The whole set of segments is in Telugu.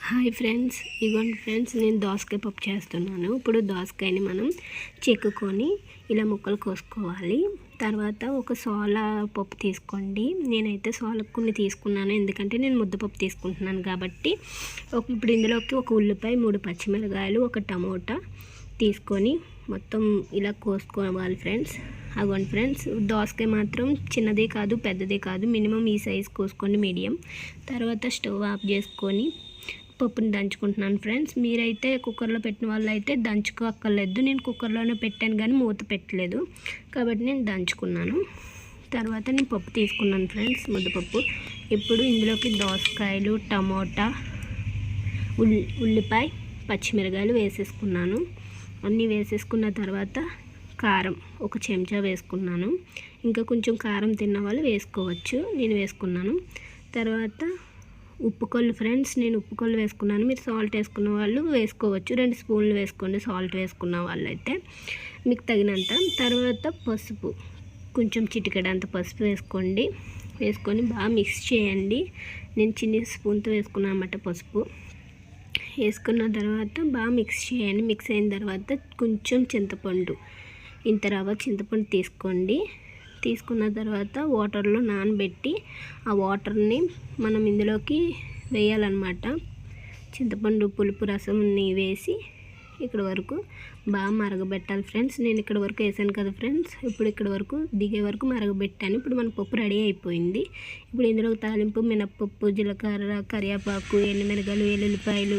హాయ్ ఫ్రెండ్స్, ఇగోండి ఫ్రెండ్స్, నేను దోసకాయ పప్పు చేస్తున్నాను. ఇప్పుడు దోసకాయని మనం చెక్కుకొని ఇలా ముక్కలు కోసుకోవాలి. తర్వాత ఒక సోల పప్పు తీసుకోండి. నేనైతే సోలకుని తీసుకున్నాను, ఎందుకంటే నేను ముద్దపప్పు తీసుకుంటున్నాను కాబట్టి. ఇప్పుడు ఇందులోకి ఒక ఉల్లిపాయ, 3 పచ్చిమిరపకాయలు, ఒక టమోటా తీసుకొని మొత్తం ఇలా కోసుకోవాలి ఫ్రెండ్స్. అగోండి ఫ్రెండ్స్, దోసకాయ మాత్రం చిన్నది కాదు పెద్దది కాదు, మినిమం ఈ సైజ్ కోసుకోండి, మీడియం. తర్వాత స్టవ్ ఆఫ్ చేసుకొని పప్పుని దంచుకుంటున్నాను ఫ్రెండ్స్. మీరైతే కుక్కర్లో పెట్టిన వాళ్ళు అయితే దంచుకోక్కర్లేదు. నేను కుక్కర్లోనే పెట్టాను కానీ మూత పెట్టలేదు కాబట్టి నేను దంచుకున్నాను. తర్వాత నేను పప్పు తీసుకున్నాను ఫ్రెండ్స్, ముద్దపప్పు. ఇప్పుడు ఇందులోకి దోసకాయలు, టమోటా, ఉల్లిపాయ, పచ్చిమిరకాయలు వేసేసుకున్నాను. అన్నీ వేసేసుకున్న తర్వాత కారం ఒక చెంచా వేసుకున్నాను. ఇంకా కొంచెం కారం తిన్న వాళ్ళు వేసుకోవచ్చు, నేను వేసుకున్నాను. తర్వాత ఉప్పు కొల్లు ఫ్రెండ్స్, నేను ఉప్పు కొల్లు వేసుకున్నాను. మీరు సాల్ట్ వేసుకున్న వాళ్ళు వేసుకోవచ్చు, 2 స్పూన్లు వేసుకోండి సాల్ట్ వేసుకున్న వాళ్ళు అయితే, మీకు తగినంత. తర్వాత పసుపు కొంచెం చిటికెడంత పసుపు వేసుకోండి. వేసుకొని బాగా మిక్స్ చేయండి. నేను చిన్న స్పూన్తో వేసుకున్నాను అన్నమాట పసుపు. వేసుకున్న తర్వాత బాగా మిక్స్ చేయండి. మిక్స్ అయిన తర్వాత కొంచెం చింతపండు, ఇంత రవ్వ చింతపండు తీసుకోండి. తీసుకున్న తర్వాత వాటర్లో నానబెట్టి ఆ వాటర్ని మనం ఇందులోకి వేయాలన్నమాట. చింతపండు పులుపు రసంని వేసి ఇక్కడ వరకు బాగా మరగబెట్టాలి ఫ్రెండ్స్. నేను ఇక్కడ వరకు వేసాను కదా ఫ్రెండ్స్, ఇప్పుడు ఇక్కడ వరకు దిగే వరకు మరగబెట్టాను. ఇప్పుడు మన పప్పు రెడీ అయిపోయింది. ఇప్పుడు ఇందులో తాలింపు మినప్పప్పు, జీలకర్ర, కరివేపాకు, ఎండుమిరపకాయలు, వెల్లుల్లిపాయలు,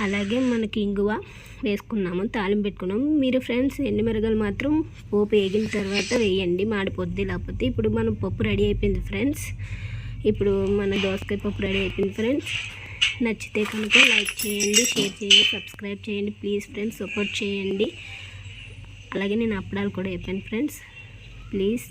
అలాగే మనకి ఇంగువ వేసుకున్నాము, తాలింపు పెట్టుకున్నాము. మీరు ఫ్రెండ్స్ ఎండుమిరపకాయలు మాత్రం పోపు వేగిన తర్వాత వేయండి, మాడిపోద్ది లేకపోతే. ఇప్పుడు మన పప్పు రెడీ అయిపోయింది ఫ్రెండ్స్. ఇప్పుడు మన దోసకాయ పప్పు రెడీ అయిపోయింది ఫ్రెండ్స్. నచ్చితే కనుక లైక్ చేయండి, షేర్ చేయండి, సబ్స్క్రైబ్ చేయండి ప్లీజ్ ఫ్రెండ్స్, సపోర్ట్ చేయండి. అలాగే నేను అప్పడాలు కూడా చెప్పాను ఫ్రెండ్స్, ప్లీజ్.